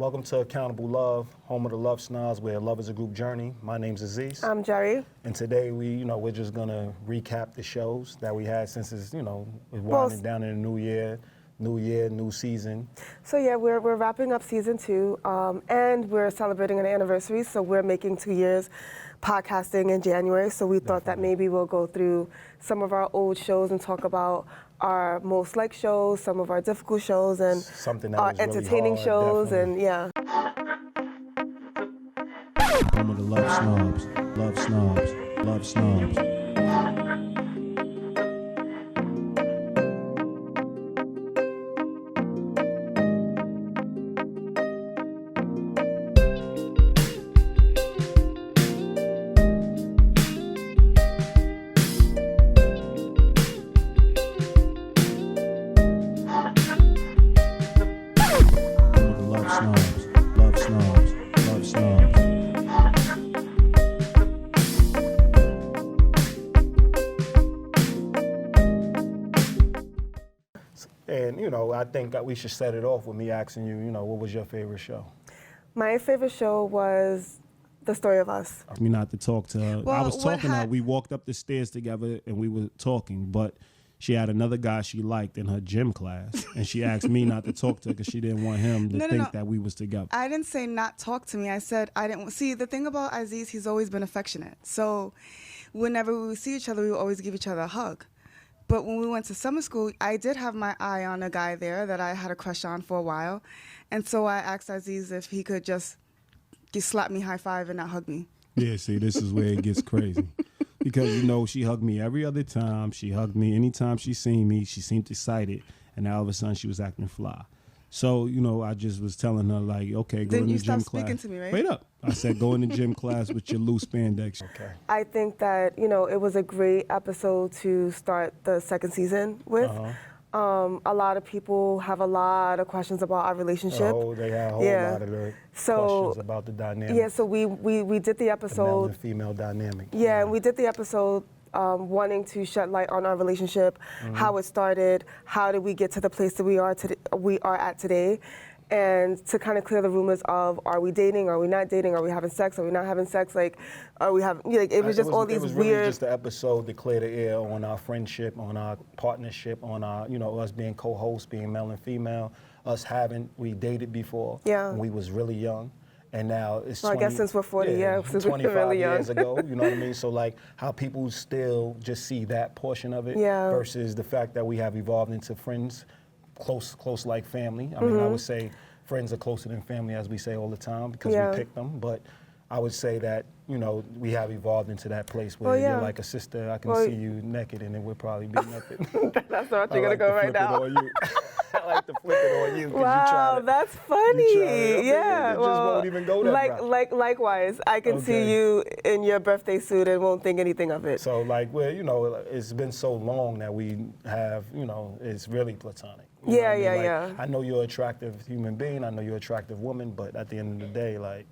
Welcome to Accountable Love, home of the LoveSnobs, where love is a group journey. My name's Aziz. I'm Jerry. And today we're just gonna recap the shows that we had since it's, we're winding down in the new year, new season. So yeah, we're wrapping up season 2, and we're celebrating an anniversary. So we're making 2 years podcasting in January. So we thought that maybe we'll go through some of our old shows and talk about our most liked shows, some of our difficult shows, and our entertaining really hard, shows, and yeah. Home of the LoveSnobs, LoveSnobs, LoveSnobs. And, I think that we should set it off with me asking you, what was your favorite show? My favorite show was The Story of Us. Me not to talk to her. Well, I was talking to her. We walked up the stairs together and we were talking, but she had another guy she liked in her gym class, and she asked me not to talk to her because she didn't want him to think that we was together. I didn't say not talk to me. I said I didn't. See, the thing about Aziz, he's always been affectionate. So whenever we would see each other, we would always give each other a hug. But when we went to summer school, I did have my eye on a guy there that I had a crush on for a while. And so I asked Aziz if he could just slap me high five and not hug me. Yeah, see, this is where it gets crazy. Because, she hugged me every other time. She hugged me anytime she seen me. She seemed excited. And now all of a sudden she was acting fly. So, I just was telling her, like, okay, go in the gym class. Then you stopped speaking to me, right? Wait up. I said, go in the gym class with your loose spandex. Okay. I think that, it was a great episode to start the second season with. A lot of people have a lot of questions about our relationship. Oh, they have a whole lot of questions about the dynamic. Yeah, so we did the episode. The male and female dynamic. Yeah, and we did the episode wanting to shed light on our relationship, how it started, how did we get to the place that we are at today, and to kind of clear the rumors of, are we dating, are we not dating, are we having sex, are we not having sex, are we having, it was just all these weird... It was really just the episode to clear the air on our friendship, on our partnership, on our, us being co-hosts, being male and female, we dated before when we was really young. And now it's I guess since we're 40, since we're really young. 25 years ago, you know what I mean? So how people still just see that portion of it versus the fact that we have evolved into friends, close like family. I mean, I would say friends are closer than family, as we say all the time, because we pick them. But I would say that, we have evolved into that place where you're like a sister. I can see you naked and it would probably be nothing. That's not you're going to go right now. I like to flip it on you. Wow, that's funny. It just won't even go that route. Likewise, I can see you in your birthday suit and won't think anything of it. So it's been so long that we have, it's really platonic. Yeah. I know you're an attractive human being. I know you're an attractive woman, but at the end of the day,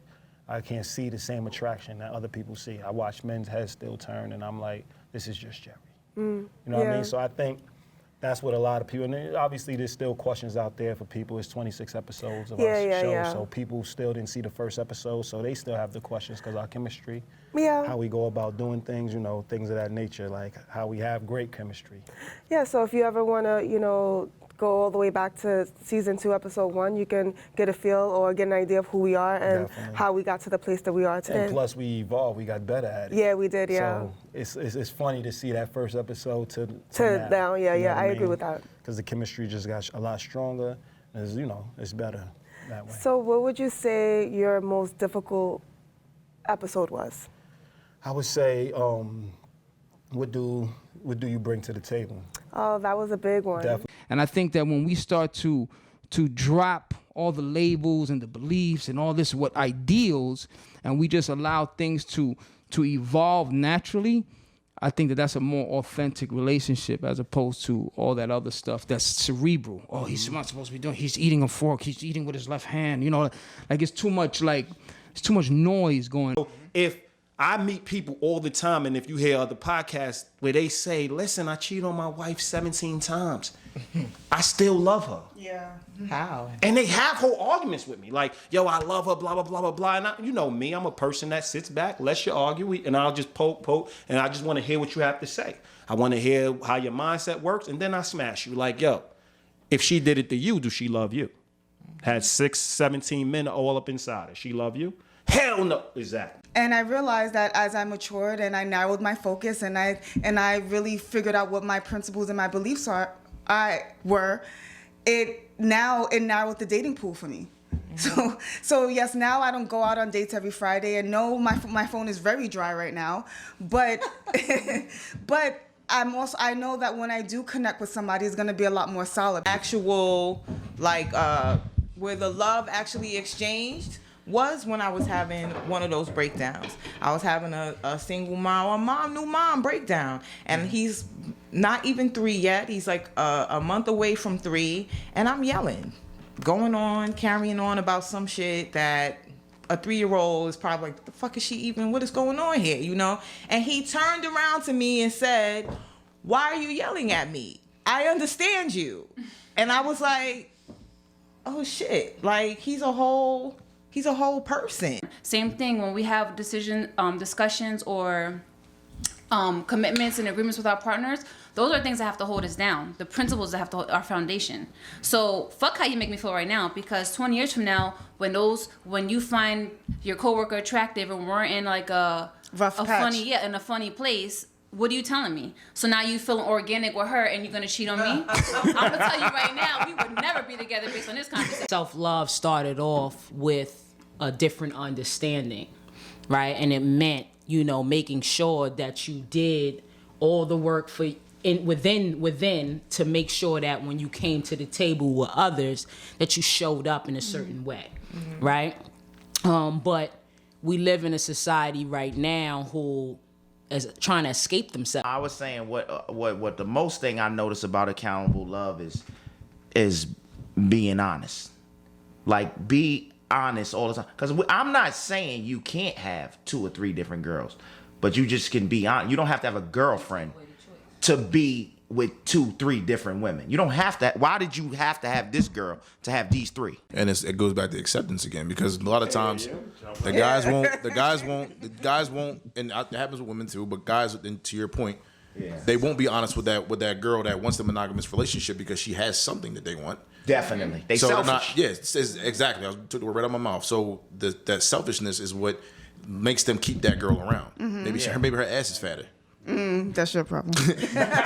I can't see the same attraction that other people see. I watch men's heads still turn, and I'm like, this is just Jerry. You know what I mean? So I think that's what a lot of people, and obviously there's still questions out there for people. It's 26 episodes of our show, so people still didn't see the first episode, so they still have the questions because our chemistry, how we go about doing things, things of that nature, like how we have great chemistry. Yeah, so if you ever want to, go all the way back to season 2, episode 1, you can get a feel or get an idea of who we are and how we got to the place that we are today. And plus we evolved, we got better at it. Yeah, we did, yeah. So it's funny to see that first episode to now. I agree with that. Because the chemistry just got a lot stronger, and it's better that way. So what would you say your most difficult episode was? I would say, what do you bring to the table? Oh, that was a big one. Definitely. And I think that when we start to drop all the labels and the beliefs and all this ideals, and we just allow things to evolve naturally, I think that that's a more authentic relationship as opposed to all that other stuff that's cerebral. Oh, he's not supposed to be doing. He's eating a fork. He's eating with his left hand. It's too much. It's too much noise going. If I meet people all the time, and if you hear other podcasts where they say, listen, I cheated on my wife 17 times. I still love her. Yeah. How? And they have whole arguments with me. Like, yo, I love her, blah, blah, blah, blah, blah. And you know me, I'm a person that sits back, lets you argue, and I'll just poke, and I just want to hear what you have to say. I want to hear how your mindset works, and then I smash you. Like, yo, if she did it to you, do she love you? Had 17 men all up inside her. She love you? Hell no. Exactly. And I realized that as I matured and I narrowed my focus and I really figured out what my principles and my beliefs were, it narrowed the dating pool for me. So yes, now I don't go out on dates every Friday, and no, my phone is very dry right now, but but I know that when I do connect with somebody, it's gonna be a lot more solid. Actual, like, where the love actually exchanged was when I was having one of those breakdowns. I was having a single mom, new mom breakdown. And he's not even 3 yet. He's like a month away from 3. And I'm yelling, carrying on about some shit that a 3-year-old is probably like, the fuck is she even, what is going on here, you know? And he turned around to me and said, why are you yelling at me? I understand you. And I was like, oh shit, like he's a whole person. Same thing when we have discussions or commitments and agreements with our partners. Those are things that have to hold us down. The principles that have to hold our foundation. So fuck how you make me feel right now, because 20 years from now, when you find your coworker attractive and we're in like a funny place, what are you telling me? So now you feeling organic with her and you're gonna cheat on me? I'm gonna tell you right now, we would never be together based on this conversation. Self-love started off with a different understanding, right? And it meant, making sure that you did all the work within to make sure that when you came to the table with others, that you showed up in a certain way, right? But we live in a society right now who is trying to escape themselves. I was saying what the most thing I notice about accountable love is being honest. Like, be honest all the time. Because I'm not saying you can't have 2 or 3 different girls, but you just can be honest. You don't have to have a girlfriend to be with 2, 3 different women. You don't have to. Why did you have to have this girl to have these 3? And it goes back to acceptance again, because a lot of times the guys won't, and it happens with women too, but guys, and to your point, they won't be honest with that girl that wants the monogamous relationship because she has something that they want. Definitely. They selfish. Exactly. I took the word out of my mouth. So that selfishness is what makes them keep that girl around. Maybe her ass is fatter. That's your problem.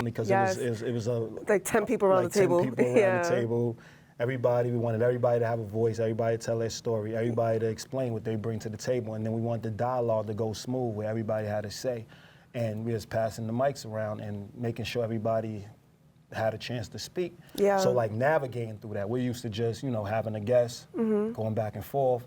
Because Yes. it was Like 10 people around the table. 10 people around the table. We wanted everybody to have a voice, everybody to tell their story, everybody to explain what they bring to the table, and then we wanted the dialogue to go smooth where everybody had a say. And we was passing the mics around and making sure everybody had a chance to speak. Yeah. So like navigating through that, we're used to just, having a guest, going back and forth,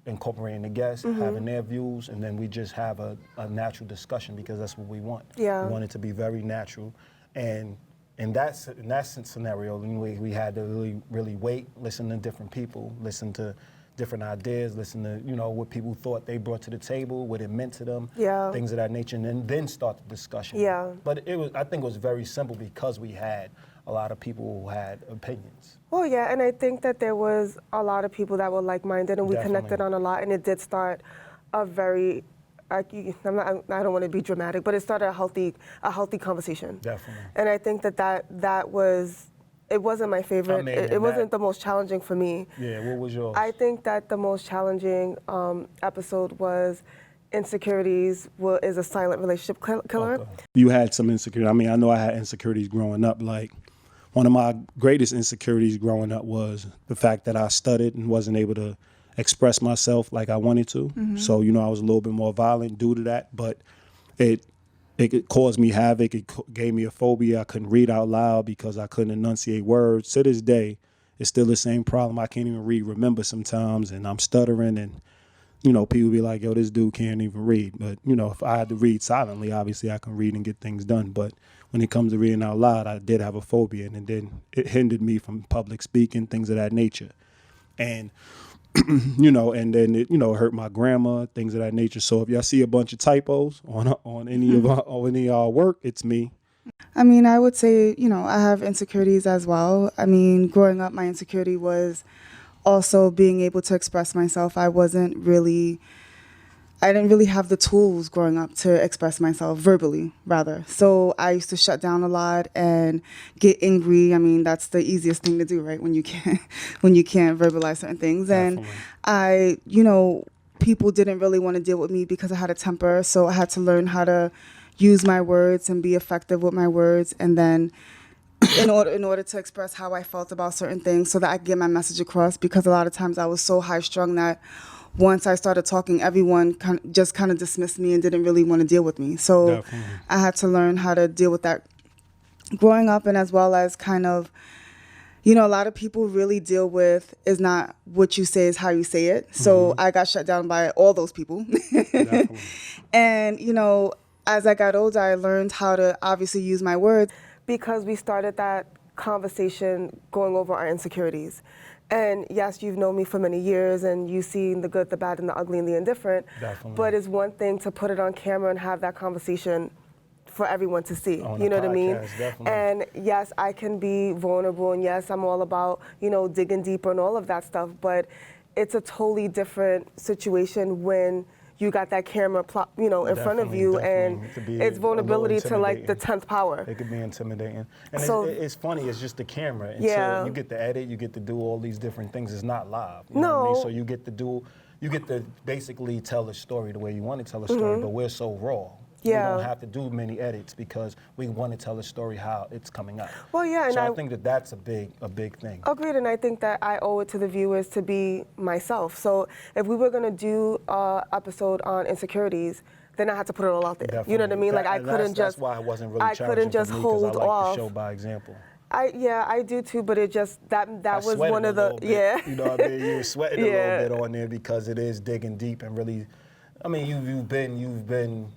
incorporating the guests, having their views, and then we just have a natural discussion because that's what we want. Yeah. We want it to be very natural. And in that scenario, we had to really wait, listen to different people, listen to different ideas, listen to what people thought they brought to the table, what it meant to them, things of that nature, and then start the discussion. Yeah. But I think it was very simple because we had a lot of people who had opinions. Well, yeah, and I think that there was a lot of people that were like-minded, and we connected on a lot, and it did start a very, I don't want to be dramatic, but it started a healthy conversation. Definitely. And I think that was, it wasn't my favorite. It wasn't the most challenging for me. Yeah, what was yours? I think that the most challenging episode was Insecurities is a silent relationship killer. Okay. You had some insecurity. I mean, I know I had insecurities growing up. Like, one of my greatest insecurities growing up was the fact that I stuttered and wasn't able to express myself like I wanted to. So, I was a little bit more violent due to that, but it caused me havoc. It gave me a phobia. I couldn't read out loud because I couldn't enunciate words. To this day, it's still the same problem. I can't even remember sometimes, and I'm stuttering, and people be like, yo, this dude can't even read. But, if I had to read silently, obviously I can read and get things done. But when it comes to reading out loud, I did have a phobia, and then it hindered me from public speaking, things of that nature. And you know, and then it, you know, hurt my grandma, things of that nature. So if y'all see a bunch of typos on any of our work, it's me. I mean, I would say, you know, I have insecurities as well. I mean, growing up, my insecurity was also being able to express myself. I didn't really have the tools growing up to express myself verbally, rather. So I used to shut down a lot and get angry. I mean, that's the easiest thing to do, right? When you can't verbalize certain things. Definitely. And people didn't really want to deal with me because I had a temper. So I had to learn how to use my words and be effective with my words. And then in order to express how I felt about certain things so that I could get my message across, because a lot of times I was so high strung that once I started talking, everyone kind of dismissed me and didn't really want to deal with me. So Definitely. I had to learn how to deal with that growing up, and as well as kind of, you know, a lot of people really deal with is not what you say, is how you say it. So I got shut down by all those people. And, you know, as I got older, I learned how to obviously use my words. Because we started that conversation going over our insecurities. And yes, you've known me for many years and you've seen the good, the bad, and the ugly and the indifferent. Definitely. But it's one thing to put it on camera and have that conversation for everyone to see. On You a know what I mean? podcast, definitely. And yes, I can be vulnerable, and yes, I'm all about, you know, digging deeper and all of that stuff. But it's a totally different situation when you got that camera, you know, in front of you, and it's vulnerability to like the 10th power. It could be intimidating. And So- it's funny, it's just the camera. Until Yeah. you get to edit, you get to do all these different things. It's not live. You know what I mean? No. So you get to basically tell a story the way you want to tell a story, but we're so raw. Yeah. We don't have to do many edits because we want to tell a story how it's coming out. Well, yeah, and so I I- think that's a big thing. Agreed, and I think that I owe it to the viewers to be myself. So if we were gonna do an episode on insecurities, then I had to put it all out there. Definitely. You know what I mean? Like I And couldn't that's just. why it wasn't really I challenging couldn't just for me, 'cause hold I like off. to show by example. I do too, but it just that I was sweated one a of the little bit, yeah. You know what I mean? You were sweating Yeah. a little bit on there because it is digging deep and really. I mean, you've been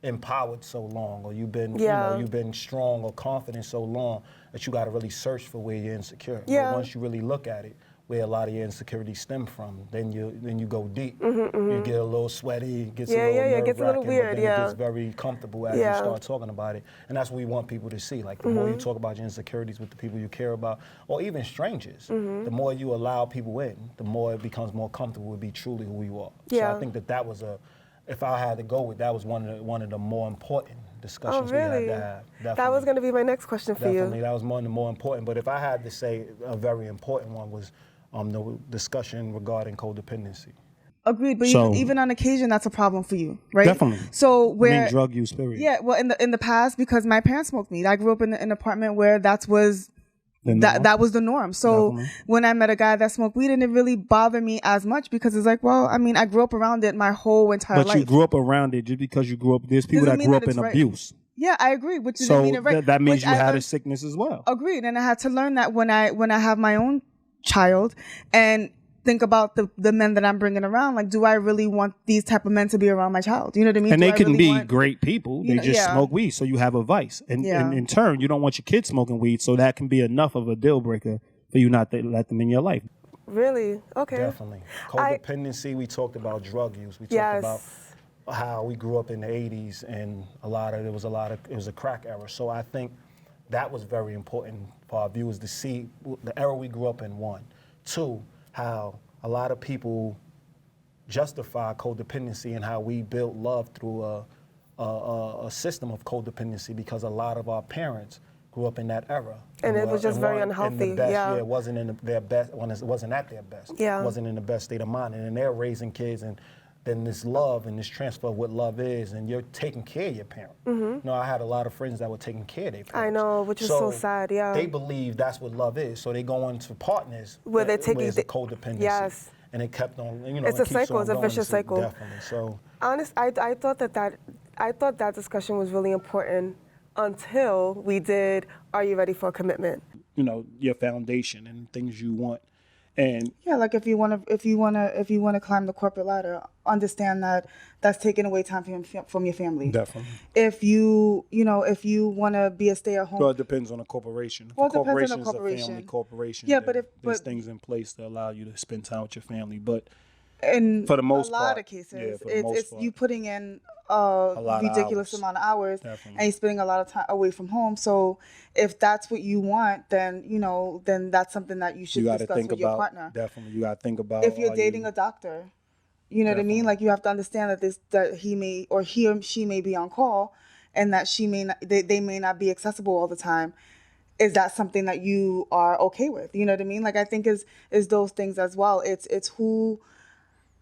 empowered so long, or you've been Yeah. you've been strong or confident so long that you got to really search for where you're insecure. Yeah. But once you really look at it, where a lot of your insecurities stem from, then you go deep. You get a little sweaty, it gets Yeah, a little yeah, it gets a little nerve-wracking, weird, but then yeah. it gets very comfortable as Yeah. you start talking about it, and that's what we want people to see. Like the more you talk about your insecurities with the people you care about, or even strangers, the more you allow people in, the more it becomes more comfortable to be truly who you are. So Yeah. I think that was if I had to go with, that was one of the more important discussions Oh, really? we had to have. That was Definitely. gonna be my next question for Definitely, you. that was one of the more important. But if I had to say a very important one was the discussion regarding codependency. Agreed, but So- even on occasion, that's a problem for you, right? Definitely. So where drug use, period. Yeah, well, in the past, because my parents smoked weed, I grew up in an apartment where that was The norm? that was the norm. So Definitely. when I met a guy that smoked weed, it didn't really bother me as much because it's like, well, I mean, I grew up around it my whole entire But life. you grew up around it just because you grew up. There's people Doesn't that mean grew that up it's in right. abuse. Yeah, I agree, which doesn't So mean it right. that means Which you I had a learned- sickness as well. Agreed, and I had to learn that when I have my own child and think about the men that I'm bringing around. Like, do I really want these type of men to be around my child? You know what I mean? And Do they I can really be want- great people. You They know, just yeah. smoke weed, so you have a vice. And, Yeah. and in turn, you don't want your kids smoking weed, so that can be enough of a deal breaker for you not to let them in your life. Really? Okay. Definitely. I- Codependency, we talked about drug use. We talked Yes. about how we grew up in the 80s and it was a crack era. So I think that was very important for our viewers to see the era we grew up in, one. Two, how a lot of people justify codependency and how we built love through a system of codependency, because a lot of our parents grew up in that era. And it was just very weren't in the unhealthy, best- yeah. it wasn't in their best, when it wasn't at their best. Yeah. It wasn't in the best state of mind. And then they're raising kids, and then this love and this transfer of what love is, and you're taking care of your parent. You know, I had a lot of friends that were taking care of their parents. I know, which is so sad, yeah. They believe that's what love is, so they go into partners Where they're taking it's a codependency. Yes. And it kept on, you know, It's it a keeps cycle, on it's a going. vicious cycle. Definitely. So I thought that discussion was really important until we did Are You Ready for a Commitment? you know, your foundation and things you want And Yeah, like if you want to climb the corporate ladder, understand that that's taking away time from your family. definitely. If you want to be a stay-at-home. Well, it depends on a corporation. If Well, a it depends on corporation a is a corporation. family corporation, Yeah, then but there's things in place to allow you to spend time with your family. But in for the most a lot part, of cases, yeah, for the most it's part. you putting in lot of ridiculous hours. amount of hours, Definitely. and you're spending a lot of time away from home. So if that's what you want, then then that's something that you should you got to discuss think with about your partner. definitely. You got to think about If you're are dating you- a doctor, you know what I mean. Definitely. Like you have to understand that he or she may be on call, and that they may not be accessible all the time. Is that something that you are okay with? You know what I mean? Like I think is those things as well. It's who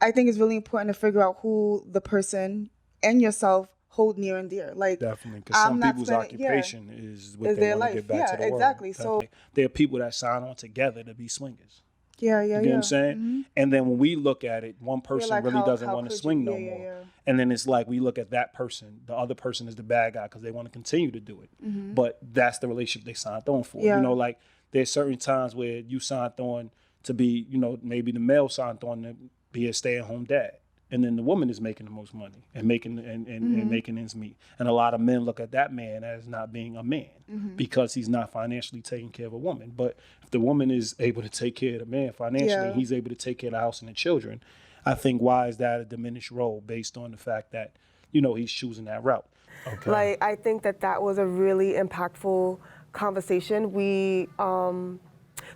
I think it's really important to figure out who the person and yourself hold near and dear. Like Definitely, because I'm some not people's spending- yeah. occupation is what Is they their want to life. get back Yeah, to the world. exactly. So- Definitely. There are people that sign on together to be swingers. Yeah, You get what I'm saying? And then when we look at it, one person like, really how- doesn't how want to could swing you? no Yeah, more. yeah, yeah. And then it's like we look at that person, the other person is the bad guy because they want to continue to do it. But that's the relationship they signed on for. Yeah. You know, like there's certain times where you signed on to be, maybe the male signed on to be a stay-at-home dad. And then the woman is making the most money and making and making ends meet. And a lot of men look at that man as not being a man because he's not financially taking care of a woman. But if the woman is able to take care of the man financially, Yeah. he's able to take care of the house and the children. I think why is that a diminished role based on the fact that, he's choosing that route. Okay. Like, I think that was a really impactful conversation.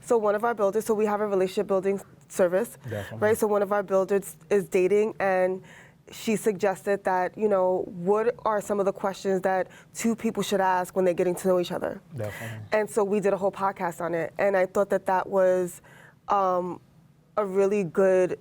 So one of our builders, so we have a relationship building service, Definitely. right? So one of our builders is dating, and she suggested that, what are some of the questions that two people should ask when they're getting to know each other? Definitely. And so we did a whole podcast on it, and I thought that was a really good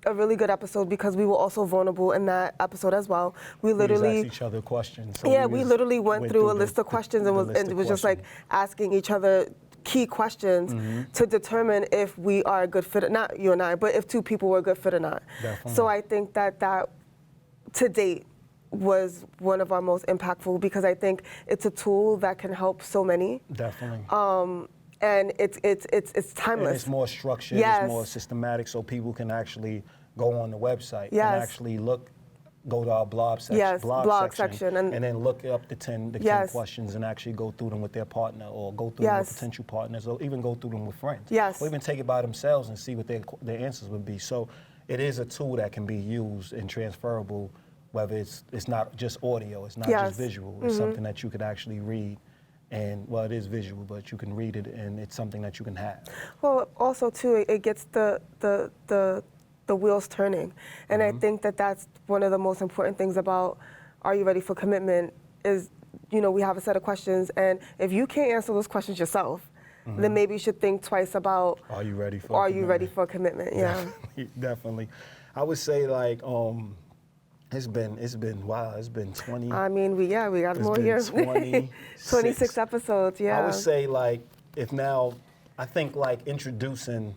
episode because we were also vulnerable in that episode as well. We We just literally asked each other questions. So we just literally went through a list of questions and list it of was just like questions. asking each other key questions to determine if we are a good fit, not you and I, but if two people were a good fit or not. Definitely. So I think that to date was one of our most impactful because I think it's a tool that can help so many. Definitely. And it's timeless. And it's more structured, Yes. it's more systematic, so people can actually go on the website Yes. and actually go to our blog section, Yes, blog section, and then look up the 10 Yes. questions and actually go through them with their partner or go through them with Yes. potential partners or even go through them with friends. Yes. Or even take it by themselves and see what their answers would be. So it is a tool that can be used and transferable, whether it's not just audio, it's not Yes. just visual, it's something that you could actually read. And well, it is visual, but you can read it, and it's something that you can have. Well, also too, it gets the wheels turning, and I think that that's one of the most important things about Are You Ready for Commitment is, we have a set of questions, and if you can't answer those questions yourself, then maybe you should think twice about Are you ready for? Are you ready for a commitment? Yeah. Definitely. I would say like it's been wow. It's been 20. I mean, we got It's more been years. 26 episodes. Yeah. I would say like I think like introducing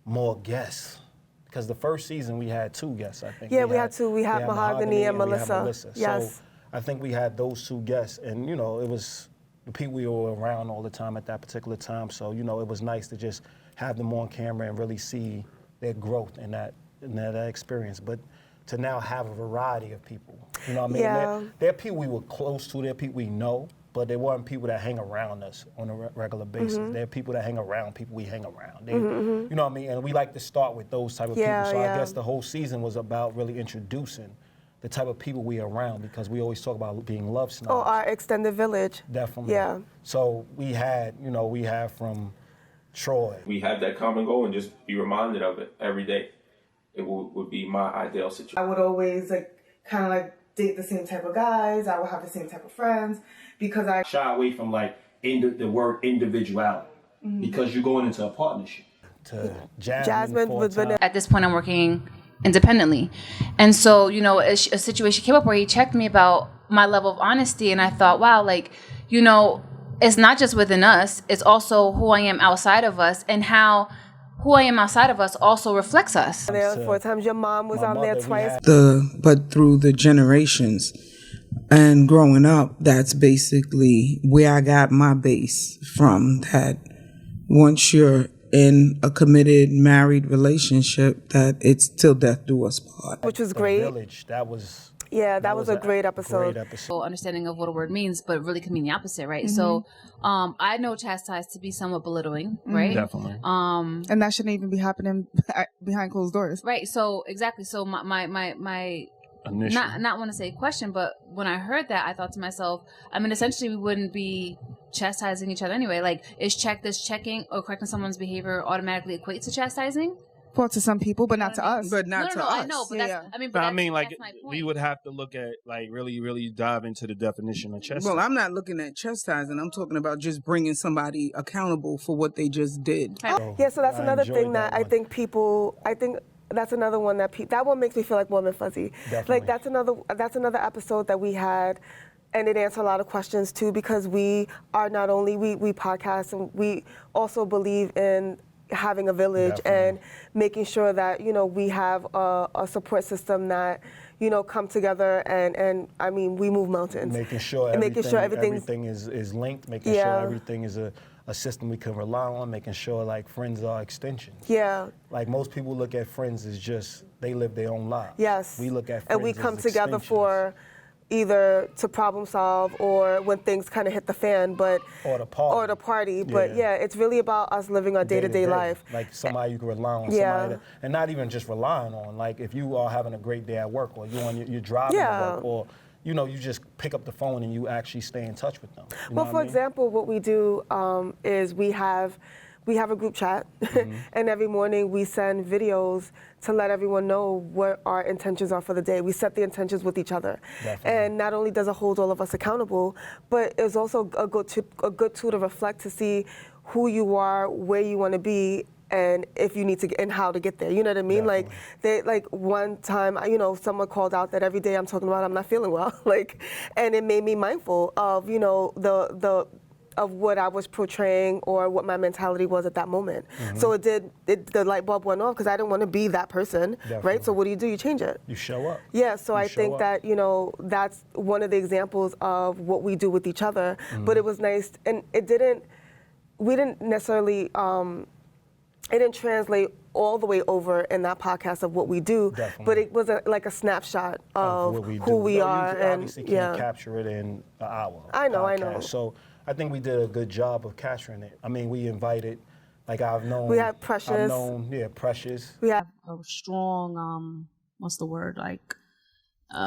more guests. Because the first season we had 2 guests, I think. Yeah, we had 2. We had Mahogany and we had Melissa. Yes. So I think we had those 2 guests, and it was the people we were around all the time at that particular time. So it was nice to just have them on camera and really see their growth in that experience. But to now have a variety of people, you know what I mean? Yeah. There are people we were close to, there are people we know, but there weren't people that hang around us on a regular basis. There are people that hang around people we hang around. You know what I mean? And we like to start with those type of Yeah, people. So yeah. I guess the whole season was about really introducing the type of people we are around, because we always talk about being love snobs. Oh, our extended village. Definitely. Yeah. So we had from Troy. We have that common goal and just be reminded of it every day. It would be my ideal situation. I would always kind of date the same type of guys. I would have the same type of friends because I Shy away from the word individuality because you're going into a partnership. To Jasmine was been At this point, I'm working independently. And so, a situation came up where he checked me about my level of honesty. And I thought, wow, it's not just within us, it's also who I am outside of us, and how who I am outside of us also reflects us. there 4 times. Your mom was on there twice. But through the generations and growing up, that's basically where I got my base from. That once you're in a committed married relationship that it's till death do us part. Which was The great. Village, that was. Yeah, that was a great episode. Understanding of what a word means, but really can mean the opposite, right? So, I know chastise to be somewhat belittling, right? Definitely. And that shouldn't even be happening behind closed doors. Right. So exactly. So my Initial. not want to say question, but when I heard that, I thought to myself, I mean, essentially, we wouldn't be chastising each other anyway. Like, does checking or correcting someone's behavior automatically equate to chastising? Well, to some people, but not to us. But not to us. I know, but that's, I mean, But I that's, mean, like, that's my point. we would have to look at, like, really dive into the definition of chastising. Well, I'm not looking at chastising. I'm talking about just bringing somebody accountable for what they just did. Yeah, so that's I another enjoyed thing that that I one. think people, that's another one that one makes me feel like warm and fuzzy. Definitely. Like that's another episode that we had, and it answered a lot of questions too, because we are not only, we podcast, and we also believe in having a village and making sure that, you know, we have a support system that, you know, come together and I mean, we move mountains. Making sure everything is linked, making sure everything is a system we can rely on, making sure like friends are extensions. Yeah. Like most people look at friends as just, they live their own lives. Yes. We look at friends and we as come together extensions. for either to problem solve or when things kind of hit the fan, but Or the party. But yeah, it's really about us living our day-to-day life. Like somebody you can rely on, Yeah. somebody and not even just relying on. Like if you are having a great day at work, or you're driving to work, or you know, you just pick up the phone and you actually stay in touch with them. You know Well, what for I mean? example, what we do is we have a group chat, and every morning we send videos to let everyone know what our intentions are for the day. We set the intentions with each other. Definitely. And not only does it hold all of us accountable, but it's also a good tool to reflect to see who you are, where you want to be, and if you need to get, and how to get there. You know what I mean? Like one time, you know, someone called out that every day I'm talking about I'm not feeling well, and it made me mindful of, you know, of what I was portraying or what my mentality was at that moment. So the light bulb went off because I didn't want to be that person, right? So what do? You change it. You show up. Yeah, so I think up. that, you know, that's one of the examples of what we do with each other. But it was nice, and we didn't necessarily, it didn't translate all the way over in that podcast of what we do, but it was like a snapshot of who we are. You and obviously can't capture it in an hour. I know. So I think we did a good job of capturing it. I mean, we invited, like I've known. We had Precious. Precious. We have a strong, what's the word, like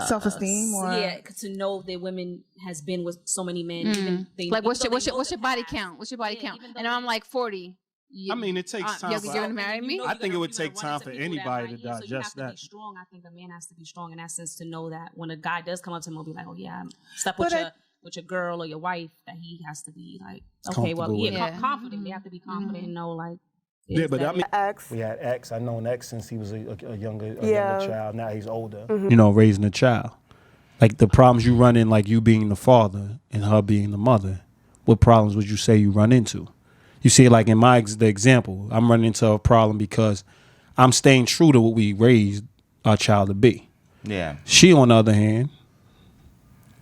self-esteem, or to know that women has been with so many men. Even like what's your body count? What's your body count? And I'm like 40. I mean, it takes time. You're gonna marry me? I think it would take time for anybody to digest so you have to that. be strong. I think a man has to be strong in that sense to know that when a guy does come up to him, he'll be like, "Oh yeah, I'm stuck with your girl or your wife." That he has to be like, "Okay, well, confident. They have to be confident and know like." Yeah, but I mean, X. we had X. I known X since he was a younger child. Now he's older. You know, raising a child. Like the problems you run in, like you being the father and her being the mother. What problems would you say you run into? You see, like in the example, I'm running into a problem because I'm staying true to what we raised our child to be. Yeah. She, on the other hand,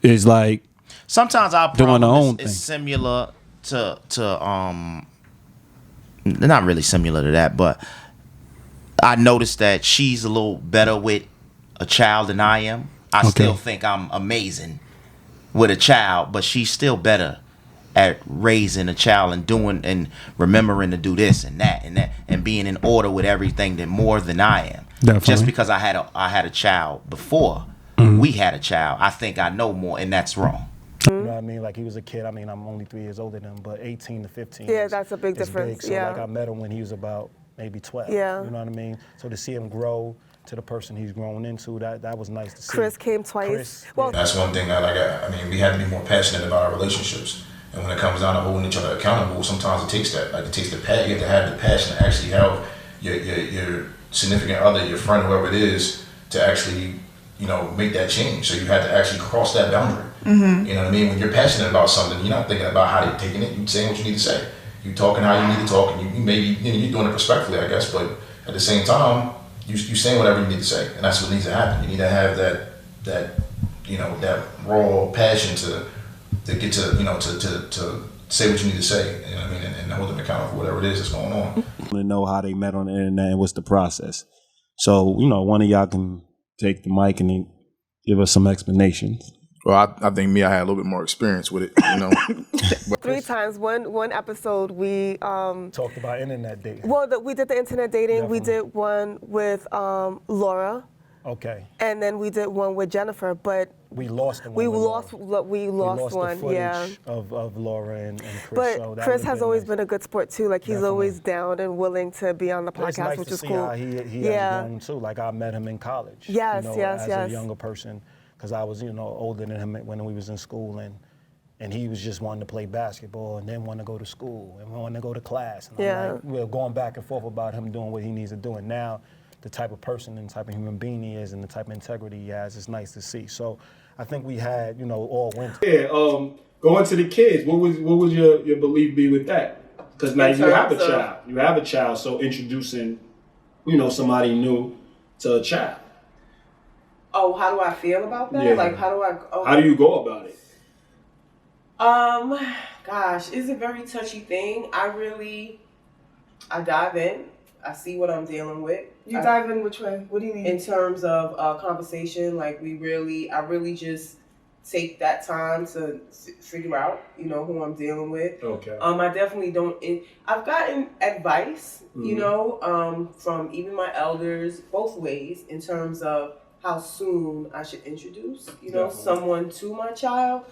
is like sometimes our doing her problem own is thing. similar to not really similar to that, but I noticed that she's a little better with a child than I am. I still think I'm amazing with a child, but she's still better at raising a child and doing and remembering to do this and that and being in order with everything more than I am. Definitely. Just because I had a child before we had a child, I think I know more, and that's wrong. You know what I mean? Like he was a kid. I mean, I'm only 3 years older than him, but 18 to 15. Yeah, that's a big is difference. Big. So Yeah. like I met him when he was about maybe 12. Yeah. You know what I mean? So to see him grow to the person he's grown into, that was nice to see. Chris came twice. Well, That's one thing I mean, we have to be more passionate about our relationships. And when it comes down to holding each other accountable, sometimes it takes that. Like it takes you have to have the passion to actually help your significant other, your friend, whoever it is, to actually, you know, make that change. So you have to actually cross that boundary. Mm-hmm. You know what I mean? When you're passionate about something, you're not thinking about how they're taking it. You're saying what you need to say. You're talking how you need to talk, and you maybe you're doing it respectfully, I guess. But at the same time, you're saying whatever you need to say, and that's what needs to happen. You need to have that you know, that raw passion to get to, you know, to say what you need to say. You know what I mean? And and hold them accountable for whatever it is that's going on. To know how they met on the internet and what's the process. So, one of y'all can take the mic and then give us some explanations. Well, I think I had a little bit more experience with it, 3 times. One episode we talked about internet dating. Well, we did the internet dating. We did one with Laura. Okay. And then we did one with Jennifer, but we lost the one. We lost one. The footage yeah. of Laura and Chris. But so Chris has always nice. been a good sport too. Like he's always down and willing to be on the podcast, it's nice which to is see cool. How he has grown too. Like I met him in college. Yes, as a younger person, because I was older than him when we was in school, and he was just wanting to play basketball and then want to go to school and want to go to class. And I'm like, we're going back and forth about him doing what he needs to do. And now the type of person and type of human being he is and the type of integrity he has, it's nice to see. So I think we had, all went. Yeah, going to the kids, what would your belief be with that? Because now you have a child. You have a child, so introducing, somebody new to a child. Oh, how do I feel about that? Yeah. Like, how do I? Oh. How do you go about it? Gosh, it's a very touchy thing. I dive in. I see what I'm dealing with. You dive in which way? What do you mean? In terms of conversation, like I really just take that time to figure out, who I'm dealing with. Okay. I definitely don't. I've gotten advice, from even my elders, both ways, in terms of how soon I should introduce, someone to my child.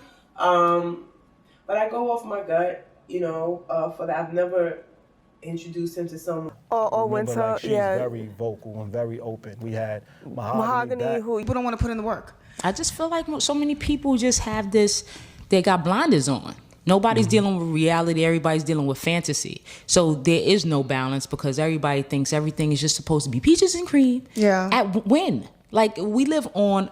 But I go off my gut, for that. I've never introduced him to someone. Or went to, she's very vocal and very open. We had Mahogany who people don't want to put in the work. I just feel like so many people just have this, they got blinders on. Nobody's dealing with reality, everybody's dealing with fantasy. So there is no balance because everybody thinks everything is just supposed to be peaches and cream. Yeah. At when? Like we live on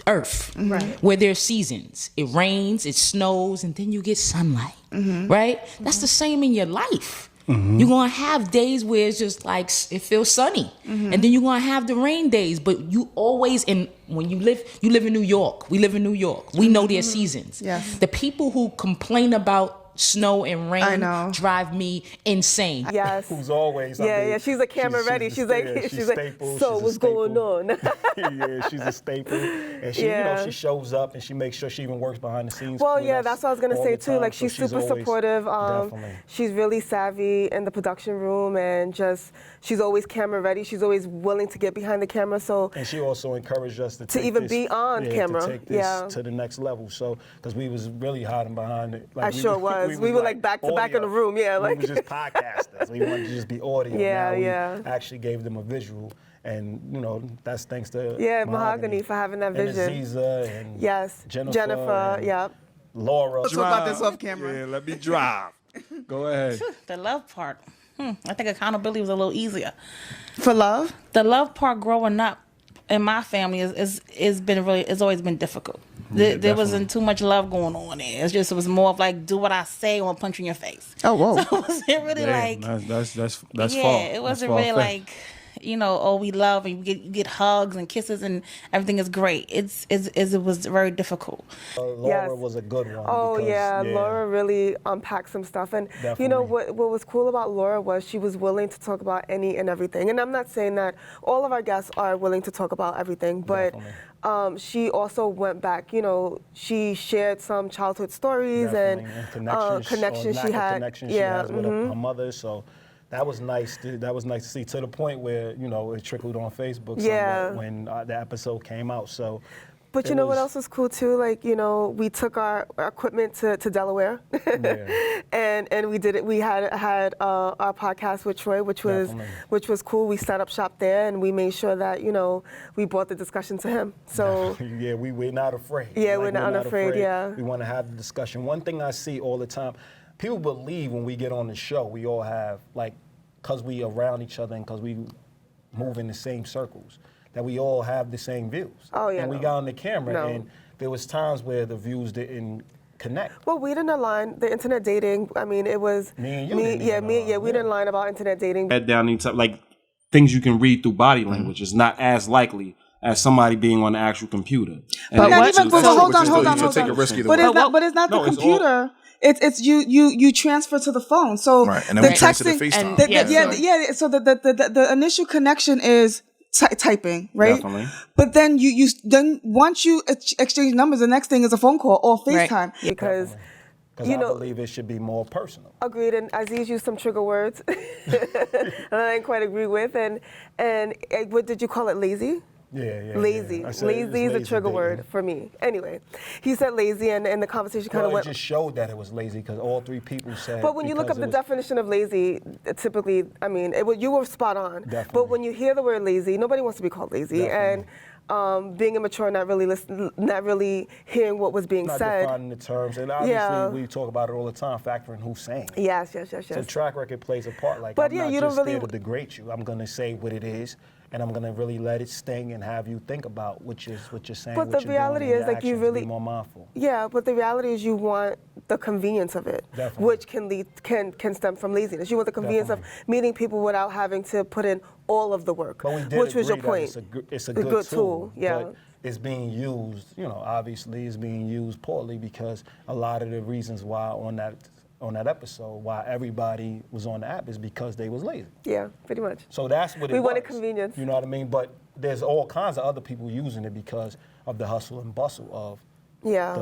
Earth, where there's seasons. It rains, it snows, and then you get sunlight, right? That's the same in your life. You're gonna have days where it's just like it feels sunny, and then you're gonna have the rain days. But you always, when you live in New York. We live in New York. We know their seasons. Yes. The people who complain about snow and rain drive me insane. Yes. Who's always she's a camera ready. She's like, so what's going on? Yeah, she's a staple, and she she shows up and she makes sure she even works behind the scenes. Well, that's what I was gonna say too. Like she's super supportive. Definitely. She's really savvy in the production room, and she's always camera ready. She's always willing to get behind the camera. So and she also encouraged us to even be on camera. To take this to the next level. So because we was really hiding behind it. Like, I sure was. We were like back to back in the room. Yeah, like we was just podcasters. We wanted to just be audio. Yeah, we actually gave them a visual. And that's thanks to Mahogany for having that vision. And Aziza and Jennifer, and Laura. Let's talk about this off camera. Yeah, let me drive. Go ahead. The love part. I think accountability was a little easier. For love? The love part growing up in my family it's always been difficult. There wasn't too much love going on there. It was more of like, do what I say or punch you in your face. Oh, whoa. So it wasn't really like... That's yeah, far. It wasn't really like, we love and you get hugs and kisses and everything is great. It was very difficult. Laura was a good one. Oh, because, Laura really unpacked some stuff. And what was cool about Laura was she was willing to talk about any and everything. And I'm not saying that all of our guests are willing to talk about everything, but she also went back, she shared some childhood stories and connections she had. Connections she has with her mother. So that was nice. That was nice to see, to the point where it trickled on Facebook somewhat when the episode came out. So. But what else was cool too? Like, we took our equipment to Delaware, and we did it. We had our podcast with Troy, which was cool. We set up shop there, and we made sure that we brought the discussion to him. So we're not afraid. Yeah, we're not afraid. Yeah, we want to have the discussion. One thing I see all the time, people believe when we get on the show, we all have because we around each other and because we move in the same circles, that we all have the same views. Oh, yeah. And we got on the camera, and there was times where the views didn't connect. Well, we didn't align. The internet dating, I mean, it was me and you. We didn't align about internet dating. Head down into things you can read through body language is not as likely as somebody being on the actual computer. But hold on. Take a risky But it's not the computer. It's you transfer to the phone. So Right, and then the we transfer to texting, FaceTime. So the initial connection is typing, right? Definitely. But then you then once you exchange numbers, the next thing is a phone call or FaceTime. Because I believe it should be more personal. Agreed, and Aziz used some trigger words and I didn't quite agree with. And what did you call it? Lazy? Yeah. Lazy. Lazy is a trigger word for me. Anyway, he said lazy, and the conversation kind of went. It just showed that it was lazy because all three people said. But when you look up the definition of lazy, typically, I mean, you were spot on. Definitely. But when you hear the word lazy, nobody wants to be called lazy. Definitely. And being immature, not really hearing what was being not said. Defining the terms, and obviously we talk about it all the time, factoring who's saying it. Yes. So track record plays a part. Like, but I'm yeah, not you just don't really there to degrade you. I'm gonna say what it is, and I'm gonna really let it sting and have you think about what you're saying. But what the reality is, like, you really be more mindful. Yeah, but the reality is, you want the convenience of it, Definitely. which can stem from laziness. You want the convenience of meeting people without having to put in all of the work, But we did which was your agree that point. it's a good tool. Yeah. But it's being used, obviously it's being used poorly because a lot of the reasons why on that episode, why everybody was on the app is because they was lazy. Yeah, pretty much. So that's what it was. We wanted convenience. You know what I mean? But there's all kinds of other people using it because of the hustle and bustle of their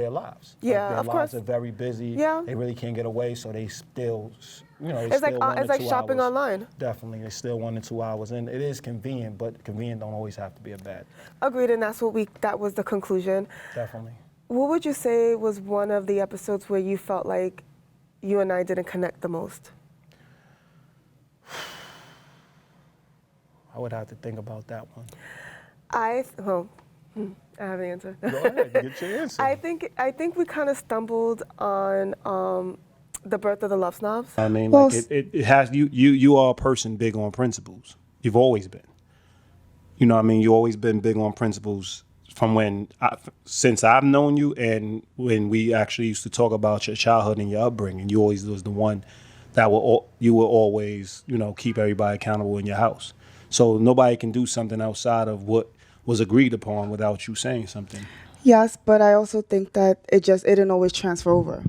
lives. Yeah, their of lives course. are very busy. Yeah. They really can't get away, so they still, It's like shopping online. Definitely, they still 1 to 2 hours, and it is convenient, but convenient don't always have to be a bad. Agreed, and that was the conclusion. Definitely. What would you say was one of the episodes where you felt like you and I didn't connect the most? I would have to think about that one. I have an answer. Go ahead, get your answer. I think we kind of stumbled on the birth of the LoveSnobs. I mean, like it has you are a person big on principles. You've always been. You know what I mean? You've always been big on principles from since I've known you, and when we actually used to talk about your childhood and your upbringing. You always was the one that you will always, keep everybody accountable in your house. So nobody can do something outside of what was agreed upon without you saying something. Yes, but I also think that it didn't always transfer over.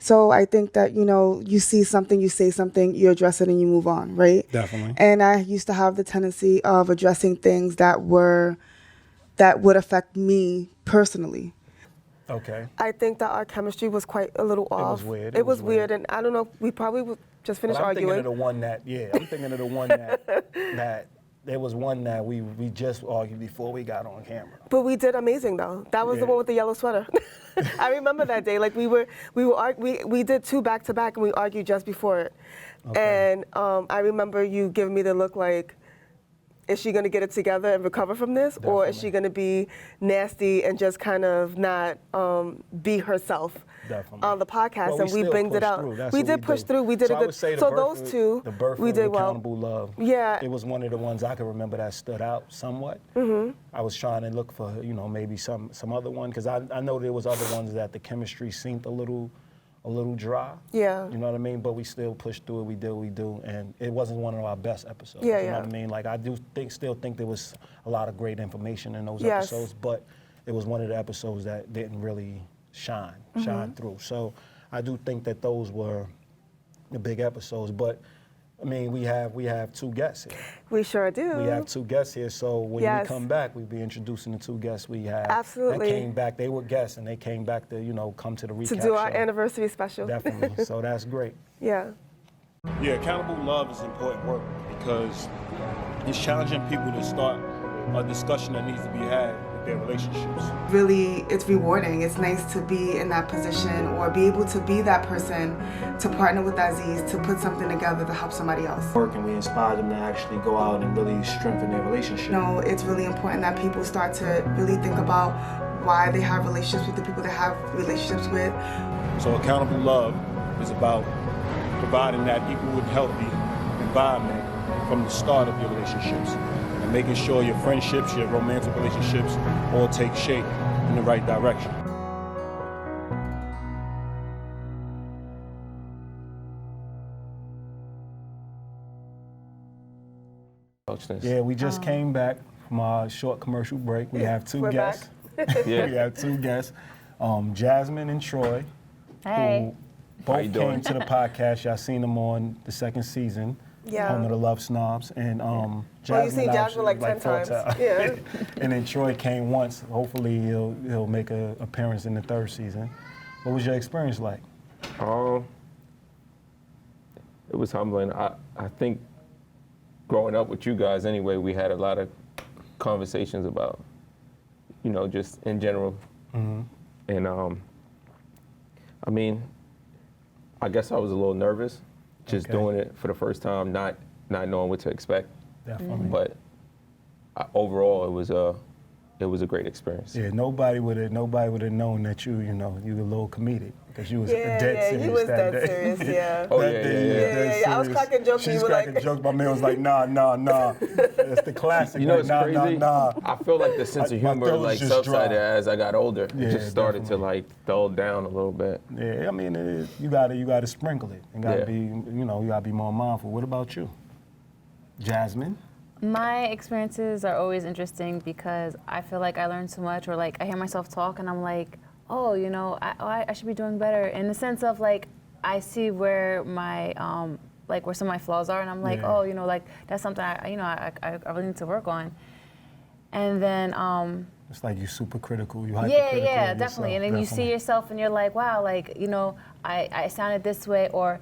So I think that, you see something, you say something, you address it and you move on, right? Definitely. And I used to have the tendency of addressing things that would affect me personally. Okay. I think that our chemistry was quite a little off. It was weird. It was weird, and I don't know, we probably just finished arguing. I'm thinking of the one that there was one that we just argued before we got on camera. But we did amazing though. That was the one with the yellow sweater. I remember that day. Like we did 2 back to back, and we argued just before it. Okay. And I remember you giving me the look like, is she going to get it together and recover from this? Definitely. Or is she going to be nasty and just kind of not be herself on the podcast? And we banged it out. We did push through. We did a good. So those two, we did well. Accountable Love. Yeah. It was one of the ones I can remember that stood out somewhat. Mm-hmm. I was trying to look for, maybe some other one, because I know there was other ones that the chemistry seemed a little dry. Yeah. You know what I mean? But we still pushed through it. We did what we do. And it wasn't one of our best episodes. Yeah, you know what I mean? Like, I do still think there was a lot of great information in those Yes. episodes, but it was one of the episodes that didn't really shine through. So I do think that those were the big episodes. But I mean, we have 2 guests here. We sure do. We have 2 guests here, so when Yes. we come back, we'll be introducing the 2 guests we have. Absolutely. They came back, they were guests, and they came back to, come to the recap To do our show. anniversary special. Definitely, so that's great. Yeah. Yeah, accountable love is important work because it's challenging people to start a discussion that needs to be had with their relationships. Really, it's rewarding. It's nice to be in that position or be able to be that person to partner with Aziz to put something together to help somebody else. And we inspire them to actually go out and really strengthen their relationship. It's really important that people start to really think about why they have relationships with the people they have relationships with. So accountable love is about providing that equal and healthy environment from the start of your relationships and making sure your friendships, your romantic relationships all take shape in the right direction. Yeah, we just came back from our short commercial break. We have 2 we're guests. back. We have 2 guests. Jasmine and Troy, Hey. who both came to the podcast. Y'all seen them on the second season. Yeah. Home of the Love-Snobs. And Jasmine, you've seen Jasmine actually, like 10 4 times. Yeah. And then Troy came once. Hopefully he'll make an appearance in the third season. What was your experience like? It was humbling. I think growing up with you guys anyway, we had a lot of conversations about, just in general. Mm-hmm. And I mean, I guess I was a little nervous just doing it for the first time, not knowing what to expect. Definitely. But overall, it was a great experience. Yeah, nobody would have known that you were a little comedic because you was dead serious he was that dead day. serious, yeah. Oh, That yeah, day, yeah, you was yeah. dead Yeah, I was serious. cracking jokes, She's you were cracking like- jokes. My man was like, nah. It's the classic. You know like, what's crazy? Nah. I feel like the sense of My humor throat was just subsided dry. as I got older. Yeah, It just started definitely. to dull down a little bit. Yeah, I mean, you gotta sprinkle it. You gotta Yeah. be, you gotta be more mindful. What about you, Jasmine? My experiences are always interesting because I feel like I learn so much, or like I hear myself talk and I'm like, oh, I should be doing better. In the sense of like, I see where my where some of my flaws are, and I'm like, Yeah. like that's something I really need to work on. And then It's like you super critical. You yeah, hypercritical yeah, of definitely. yourself, And then you see yourself and you're like, wow, I sounded this way, or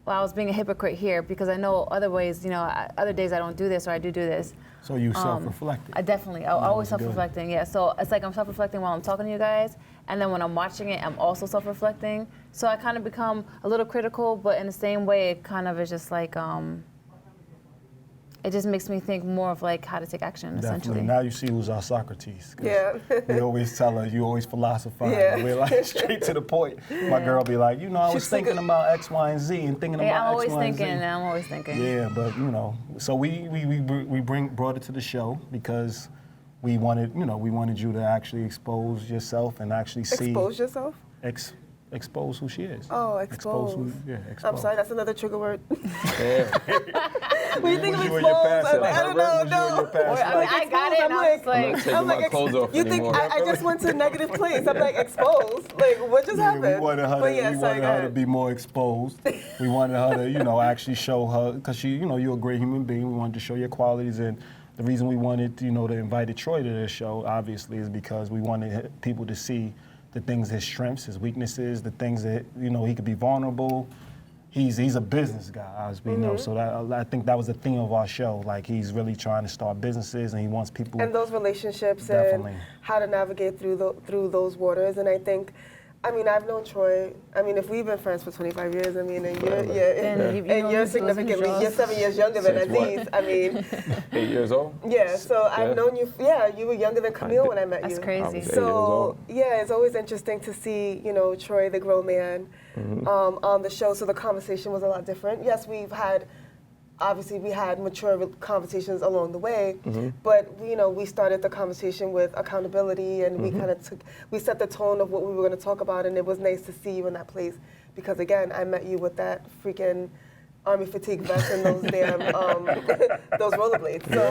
well, I was being a hypocrite here because I know other ways, other days I don't do this or I do this. So you self-reflected. I definitely, I'm always self-reflecting, yeah. So it's like I'm self-reflecting while I'm talking to you guys, and then when I'm watching it, I'm also self-reflecting. So I kind of become a little critical, but in the same way, it kind of is just like, it just makes me think more of like how to take action, essentially. Definitely. Now you see who's our Socrates. 'Cause Yeah. We always tell her, you always philosophize. Yeah. We're like straight to the point. My girl be like, I was thinking about X, Y, and Z and thinking Yeah, about I'm X, Y, and Z. I'm always thinking. Yeah, but so we brought it to the show because we wanted you to actually expose yourself and actually see Expose yourself? expose who she is. Oh, expose. Expose. I'm sorry, that's another trigger word. Yeah. When you think of Was you in your expose, past life? I don't know, Was you in your past I mean, I got it, and I was like, Taking my clothes off you think anymore. I just went to a negative place. I'm like, exposed? Like, what just Yeah, happened? we wanted her, But yeah, we sorry, wanted go her to ahead. be more exposed. We wanted her to, actually show her, because she, you're a great human being. We wanted to show your qualities, and the reason we wanted, to invite Troy to the show, obviously, is because we wanted people to see the things, his strengths, his weaknesses, the things that, he could be vulnerable. He's a business guy, as we know. So I think that was the theme of our show. Like, he's really trying to start businesses, and he wants people. And those relationships Definitely. and how to navigate through those waters. And I think, I've known Troy. If we've been friends for 25 years, and Then you're significantly, you're 7 years younger than Since what? Aziz. 8 years old? Yeah, so I've known you, you were younger than Camille when I met that's you. I crazy. was 8 years So, old. yeah, it's always interesting to see, Troy, the grown man, on the show. So the conversation was a lot different. Yes, we had mature conversations along the way, but, we started the conversation with accountability, and we set the tone of what we were going to talk about, and it was nice to see you in that place because, again, I met you with that freaking army fatigue vest and those damn those rollerblades. So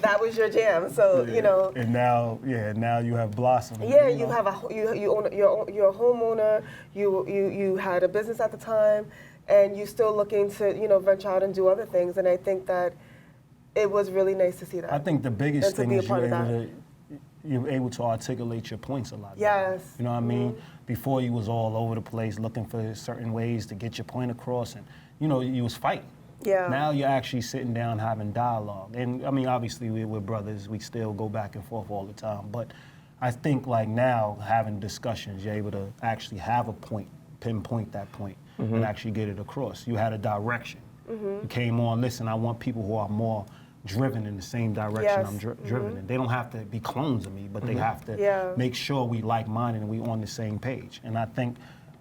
that was your jam. So And now you have blossomed. yeah, you have you own you're a homeowner. You had a business at the time, and you're still looking to venture out and do other things. And I think that it was really nice to see that. I think the biggest And to thing be a is part of that. you're able to articulate your points a lot better. Yes. You know what I mean? Before you was all over the place looking for certain ways to get your point across, and you was fighting. Yeah. Now you're actually sitting down having dialogue. And obviously we're brothers, we still go back and forth all the time. But I think like now having discussions, you're able to actually have a point, pinpoint that point, and actually get it across. You had a direction. You came on, listen, I want people who are more driven in the same direction Yes. I'm driven in. They don't have to be clones of me, but they have to make sure we like-minded and we on the same page. And I think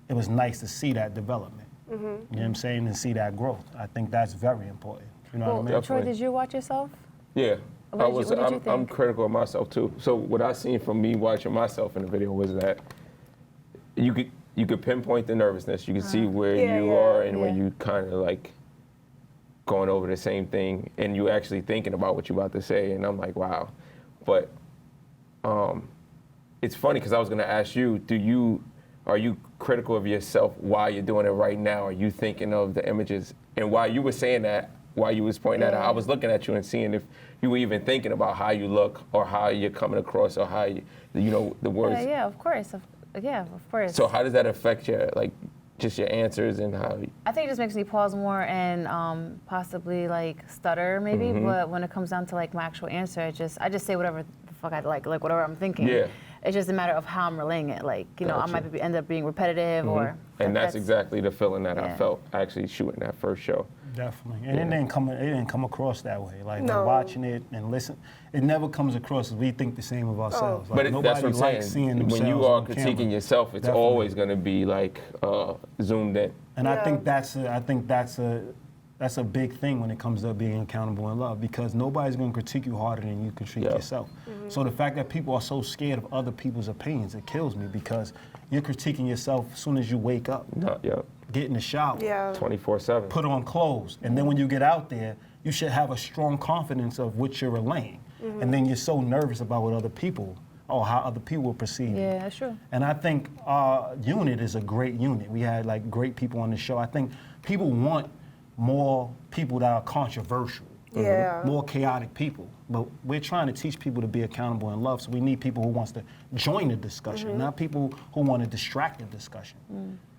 it was nice to see that development. You know what I'm saying? And see that growth. I think that's very important. You know what I mean? Troy, did you watch yourself? Yeah. What did you I'm think? critical of myself too. So what I seen from me watching myself in the video was that you could pinpoint the nervousness. You could see where you are and where you kind of like going over the same thing, and you actually thinking about what you're about to say. And I'm like, wow. But it's funny because I was going to ask you, are you critical of yourself while you're doing it right now? Are you thinking of the images? And while you were saying that, while you was pointing that out, I was looking at you and seeing if you were even thinking about how you look or how you're coming across or how you know, the words. Yeah, of course. Yeah, of course. So how does that affect your, like, just your answers and how? I think it just makes me pause more and possibly like stutter maybe. Mm-hmm. But when it comes down to like my actual answer, I just say whatever the fuck I like whatever I'm thinking. Yeah. It's just a matter of how I'm relaying it. Like, you know, I might end up being repetitive or. And that's exactly the feeling that I yeah. felt actually shooting that first show. Definitely, and it didn't come across that way. Like when watching it and listen, it never comes across as we think the same of ourselves. Like, But that's what I'm saying. When you are critiquing yourself, it's always going to be like zoomed in. And I think that's a big thing when it comes to being accountable in love, because nobody's going to critique you harder than you critique yourself. So the fact that people are so scared of other people's opinions, it kills me, because you're critiquing yourself as soon as you wake up. Get in the shower. 24/7. Put on clothes. And then when you get out there, you should have a strong confidence of what you're relaying. And then you're so nervous about what other people, or how other people will perceive you. Yeah, that's true. And I think our unit is a great unit. We had like great people on the show. I think people want more people that are controversial. Yeah. More chaotic people. But we're trying to teach people to be accountable in love, so we need people who wants to join the discussion, not people who want to distract the discussion.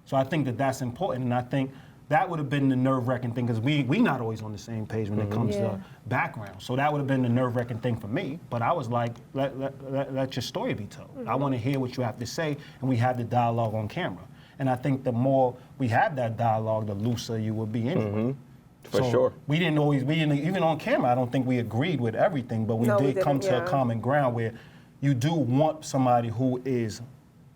So I think that that's important, and I think that would have been the nerve-wracking thing, because we not always on the same page when it comes to background. So that would have been the nerve-wracking thing for me. But I was like, let your story be told. I want to hear what you have to say, and we had the dialogue on camera. And I think the more we have that dialogue, the looser you will be anyway. For sure. We didn't even on camera, I don't think we agreed with everything, but we did come to a common ground where you do want somebody who is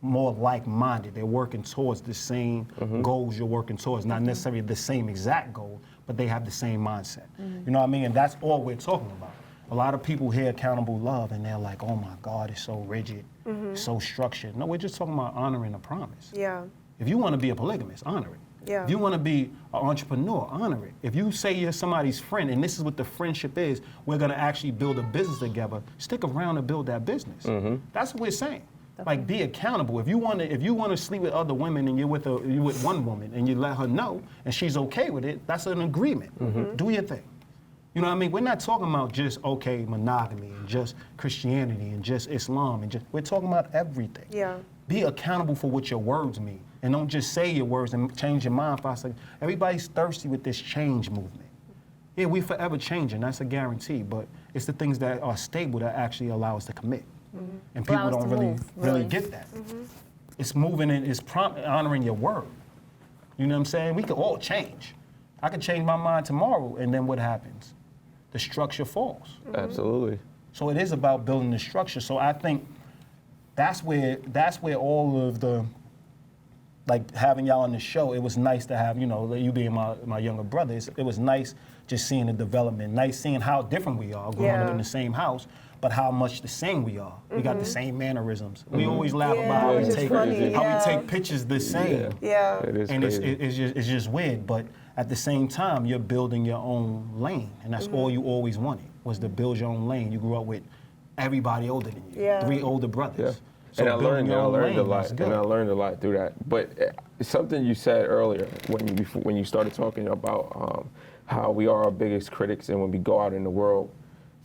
more like-minded. They're working towards the same goals you're working towards, not necessarily the same exact goal, but they have the same mindset. You know what I mean? And that's all we're talking about. A lot of people hear accountable love and they're like, oh my God, it's so rigid, it's so structured. No, we're just talking about honoring a promise. Yeah. If you want to be a polygamist, honor it. Yeah. If you want to be an entrepreneur, honor it. If you say you're somebody's friend and this is what the friendship is, we're going to actually build a business together, stick around and build that business. That's what we're saying. Like, be accountable. If you want to sleep with other women and you're with one woman and you let her know and she's okay with it, that's an agreement. Do your thing. You know what I mean? We're not talking about just monogamy and just Christianity and just Islam and we're talking about everything. Yeah. Be accountable for what your words mean, and don't just say your words and change your mind. Everybody's thirsty with this change movement. Yeah, we forever changing, that's a guarantee, but it's the things that are stable that actually allow us to commit. And people don't really get that. It's moving and it's honoring your word. You know what I'm saying? We could all change. I could change my mind tomorrow, and then what happens? The structure falls. Absolutely. So it is about building the structure. So I think that's where all of the, like, having y'all on the show, it was nice to have, you being my younger brother. It was nice just seeing the development, nice seeing how different we are growing up in the same house, but how much the same we are. We got the same mannerisms. We always laugh about how we take pictures the same. Yeah. It is And crazy. it's just weird, but at the same time, you're building your own lane, and that's all you always wanted, was to build your own lane. You grew up with everybody older than you, 3 older brothers. So and I learned a lot, good. and I learned a lot through that. But something you said earlier when you started talking about how we are our biggest critics, and when we go out in the world,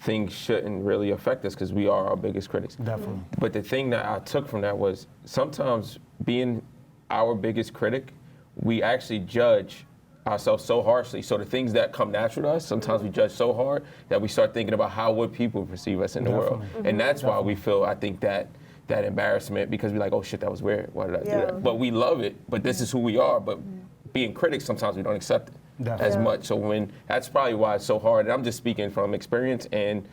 things shouldn't really affect us because we are our biggest critics. Definitely. But the thing that I took from that was sometimes being our biggest critic, we actually judge ourselves so harshly. So the things that come natural to us, sometimes we judge so hard that we start thinking about how would people perceive us in the world. And that's why we feel, I think, that embarrassment, because we're like, oh shit, that was weird. Why did I do that? But we love it, but this is who we are. But being critics, sometimes we don't accept it as much. So that's probably why it's so hard. And I'm just speaking from experience and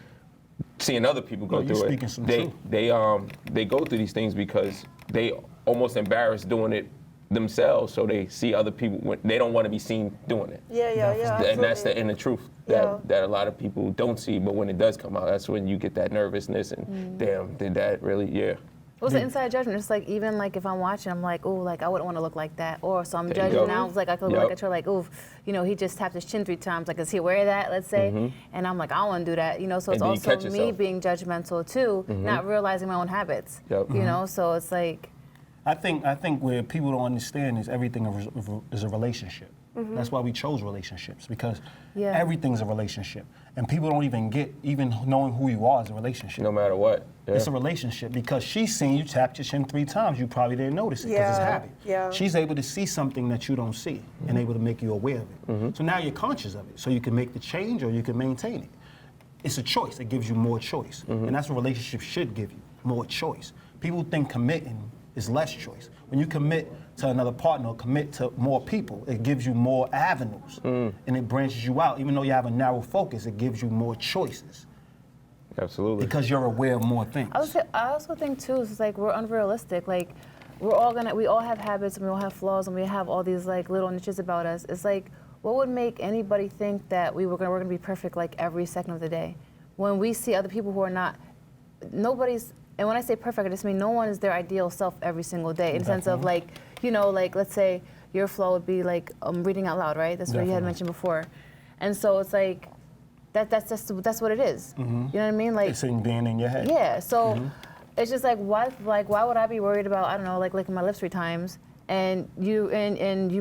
seeing other people go through it. They go through these things because they almost embarrassed doing it themselves, so they see other people when they don't want to be seen doing it. Yeah. And that's the inner truth that a lot of people don't see. But when it does come out, that's when you get that nervousness and damn, did that really? Yeah. It was an inside judgment. It's like, even like if I'm watching, I'm like, oh, like I wouldn't want to look like that. Or so I'm There you go. judging now. It's like I could look at her like, oh, you know, he just tapped his chin 3 times. Like, is he aware of that? Let's say. And I'm like, I don't want to do that. You know, so it's And then you catch also me yourself. being judgmental too, not realizing my own habits. Yep. You know, so it's like. I think where people don't understand is everything is a relationship. That's why we chose relationships, because everything's a relationship, and people don't even knowing who you are is a relationship. No matter what. Yeah. It's a relationship, because she's seen you tap your chin 3 times. You probably didn't notice it because it's habit. Yeah. She's able to see something that you don't see and able to make you aware of it. So now you're conscious of it. So you can make the change or you can maintain it. It's a choice. It gives you more choice. And that's what relationships should give you, more choice. People think committing is less choice. When you commit to another partner or commit to more people, it gives you more avenues and it branches you out. Even though you have a narrow focus, it gives you more choices. Absolutely. Because you're aware of more things. I also think too, it's like we're unrealistic. Like we all have habits and we all have flaws and we have all these like little niches about us. It's like, what would make anybody think that we're gonna be perfect like every second of the day? When we see other people who are not, nobody's, and when I say perfect, I just mean no one is their ideal self every single day. In the sense of like, you know, like let's say your flaw would be like reading out loud, right? That's what you had mentioned before. And so it's like, that's what it is. You know what I mean? Like It's in being in your head. yeah. So it's just like why would I be worried about, I don't know, like licking my lips 3 times and you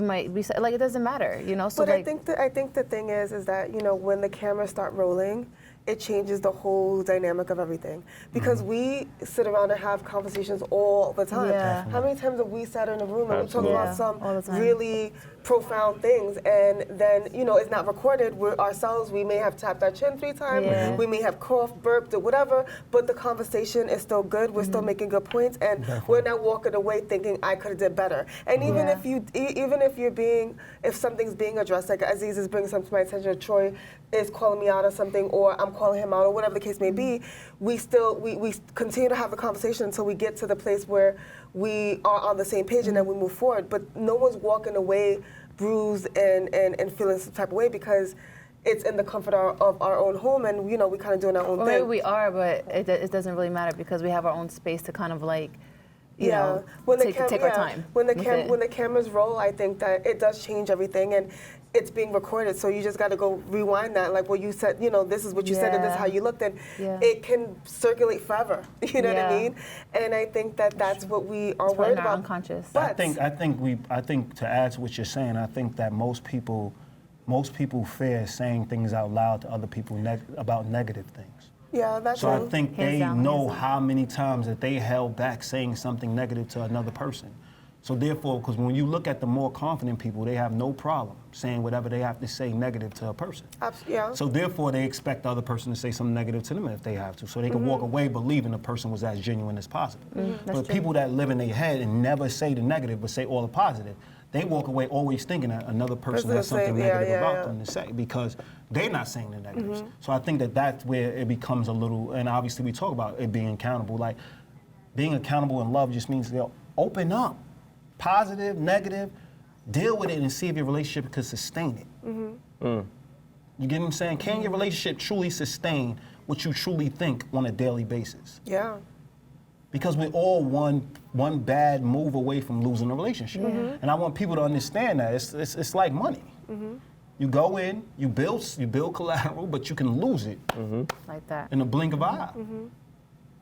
might be like, it doesn't matter, you know? So But like, I think the thing is that, you know, when the cameras start rolling, it changes the whole dynamic of everything. Because we sit around and have conversations all the time. Yeah. How many times have we sat in a room and we talk Absolutely. about All the some time. really profound things, and then, you know, it's not recorded. We're ourselves, we may have tapped our chin 3 times, Yeah. we may have coughed, burped, or whatever, but the conversation is still good. We're still making good points, and we're not walking away thinking I could have did better. And even if something's being addressed, like Aziz is bringing something to my attention, or Troy is calling me out on something, or I'm calling him out, or whatever the case may be, we continue to have the conversation until we get to the place where we are on the same page, and then we move forward. But no one's walking away bruised and feeling some type of way, because it's in the comfort of our own home, and, you know, we kind of doing our own well, thing. maybe we are, but it doesn't really matter because we have our own space to kind of like, you know, take our time. When the cameras roll, I think that it does change everything, and it's being recorded. So you just got to go rewind that, like what you said. You know, this is what you said, and this is how you looked, and it can circulate forever. You know what I mean? And I think that that's what we are It's worried in our about. unconscious. I think to add to what you're saying, I think that most people fear saying things out loud to other people about negative things. Yeah, that's So true. I think Hands they down, know hands down. how many times that they held back saying something negative to another person. So therefore, because when you look at the more confident people, they have no problem saying whatever they have to say negative to a person. Yeah. So therefore, they expect the other person to say something negative to them if they have to, so they can walk away believing the person was as genuine as possible. But people that live in their head and never say the negative but say all the positive, they walk away always thinking that another person has something negative about them to say, because they're not saying the negatives. So I think that that's where it becomes a little, and obviously we talk about it being accountable. Like, being accountable in love just means they'll open up, positive, negative, deal with it and see if your relationship can sustain it. You get what I'm saying? Can your relationship truly sustain what you truly think on a daily basis? Yeah. Because we're all one bad move away from losing a relationship. And I want people to understand that. It's like money. You go in, you build collateral, but you can lose it Like that. in a blink of an eye.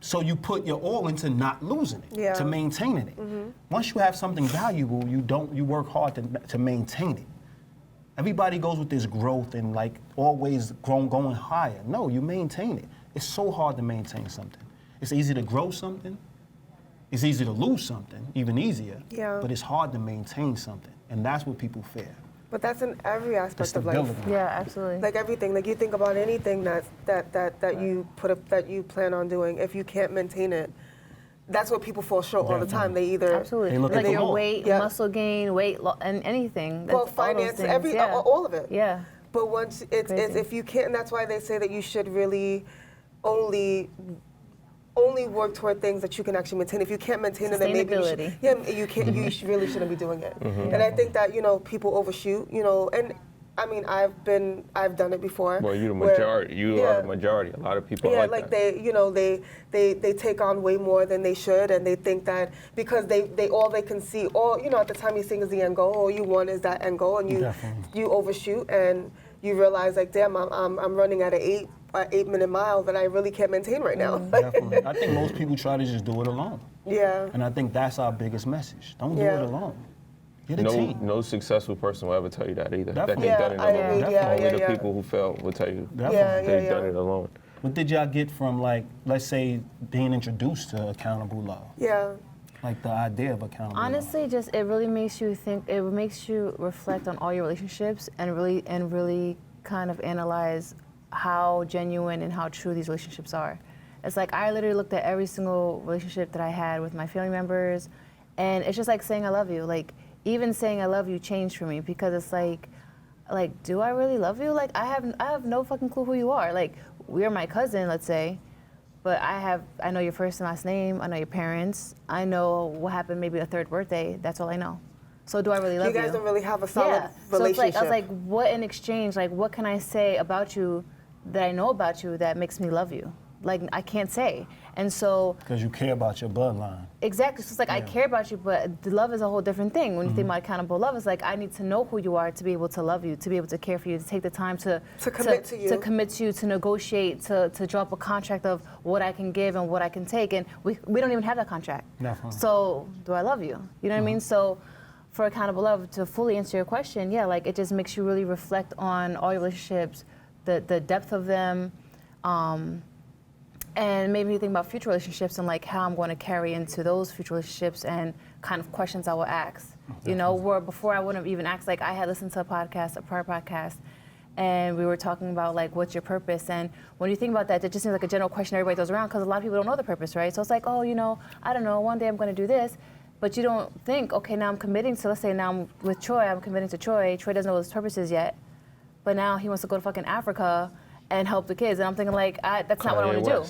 So you put your all into not losing it, to maintaining it. Once you have something valuable, you work hard to maintain it. Everybody goes with this growth and like always going higher. No, you maintain it. It's so hard to maintain something. It's easy to grow something. It's easy to lose something, even easier. Yeah. But it's hard to maintain something, and that's what people fear. But that's in every aspect The of life. stability. Yeah, absolutely. Like everything. Like you think about anything that you put up, that you plan on doing. If you can't maintain it, that's what people fall short all the time. They either Absolutely. They look like at your the mall. weight, Yeah. muscle gain, and anything. That's well, all those finance, things, yeah. all of it. Yeah. But once it's if you can't, and that's why they say that you should really only work toward things that you can actually maintain. If you can't maintain it, then maybe you should, Sustainability. you can't. You really shouldn't be doing it. And I think that people overshoot. And I mean, I've done it before. Well, you're the where- majority. You are the majority. A lot of people Yeah, like like that. they, you know, they take on way more than they should, and they think that because they all they can see, all you know, at the time you think is the end goal, all you want is that end goal, and you overshoot, and you realize like, damn, I'm running at an 8-minute mile that I really can't maintain right now. Definitely. I think most people try to just do it alone. Yeah. And I think that's our biggest message. Don't do it alone. Get a team. No successful person will ever tell you that either. Definitely. That they've done it alone. Definitely. Only the people who fail will tell you Definitely. they've done it alone. What did y'all get from, like, let's say, being introduced to accountable love? Yeah. Like the idea of accountable love. Honestly, just it really makes you think. It makes you reflect on all your relationships and really kind of analyze how genuine and how true these relationships are. It's like I literally looked at every single relationship that I had with my family members, and it's just like saying I love you. Like even saying I love you changed for me because it's like do I really love you? Like I have no fucking clue who you are. Like we're my cousin, let's say, but I know your first and last name. I know your parents. I know what happened maybe a third birthday. That's all I know. So do I really love you? You guys don't really have a solid relationship. So it's like, I was like, what in exchange, like what can I say about you that I know about you that makes me love you? Like I can't say. And so because you care about your bloodline. Exactly. So it's like I care about you, but the love is a whole different thing. When you think about accountable love, it's like I need to know who you are to be able to love you, to be able to care for you, to take the time to commit to you, to negotiate, to draw up a contract of what I can give and what I can take. And we don't even have that contract. Definitely. So do I love you? You know what I mean? So for accountable love, to fully answer your question, yeah, like it just makes you really reflect on all your relationships, the depth of them, and made me think about future relationships and like how I'm going to carry into those future relationships and kind of questions I will ask. Definitely. You know, where before I wouldn't have even asked, like I had listened to a prior podcast, and we were talking about like, what's your purpose? And when you think about that, it just seems like a general question everybody throws around because a lot of people don't know the purpose, right? So it's like, oh, you know, I don't know, one day I'm going to do this. But you don't think, okay, now I'm committing to, let's say now I'm with Troy, I'm committing to Troy. Troy doesn't know what his purpose is yet. But now he wants to go to fucking Africa and help the kids. And I'm thinking like, that's not what I want to do.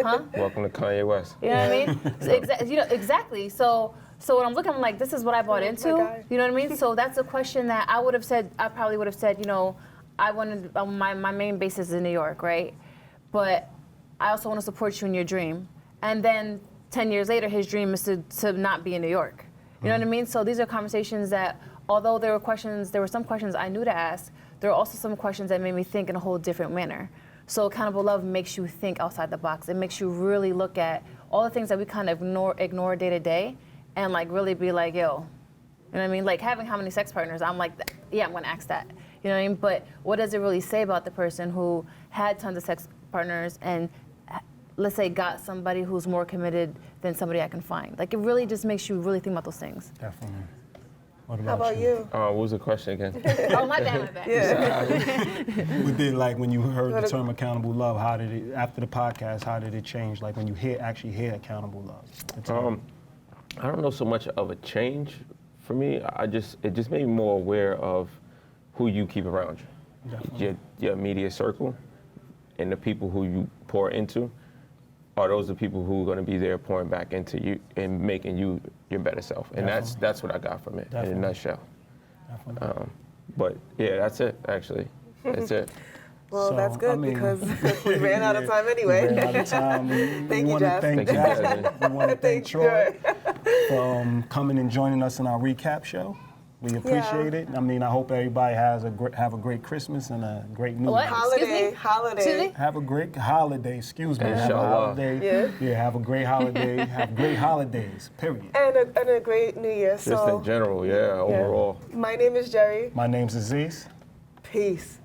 Huh? Welcome to Kanye West. You know what I mean? So exactly. So when I'm looking, I'm like, this is what I bought into. You know what I mean? So that's a question that I probably would have said, you know, I wanted, my main base is in New York, right? But I also want to support you in your dream. And then 10 years later, his dream is to not be in New York. You know what I mean? So these are conversations that, although there were some questions I knew to ask, there are also some questions that made me think in a whole different manner. So accountable love makes you think outside the box. It makes you really look at all the things that we kind of ignore day to day and like really be like, yo, you know what I mean? Like having how many sex partners, I'm like, yeah, I'm gonna ask that. You know what I mean? But what does it really say about the person who had tons of sex partners and let's say got somebody who's more committed than somebody I can find? Like it really just makes you really think about those things. Definitely. How about you? What was the question again? Oh, my bad. Yeah. What did, like, when you heard the term accountable love, how did it, after the podcast, how did it change? Like, when you actually hear accountable love? I don't know so much of a change for me. It just made me more aware of who you keep around you. Your immediate circle and the people who you pour into are those the people who are going to be there pouring back into you and making you your better self. And that's what I got from it in a nutshell. But yeah, that's it, actually. That's it. Well, that's good because we ran out of time anyway. We ran out of time. Thank you, Jazz. Thank Jasmine. We want to thank Troy for coming and joining us in our recap show. We appreciate it. I mean, I hope everybody have a great Christmas and a great New Year. Holiday. Have a great holiday. Excuse me. Have a holiday. Yeah, have a great holiday. Have great holidays. Period. And a great New Year. Just in general, overall. My name is Jerry. My name's Aziz. Peace.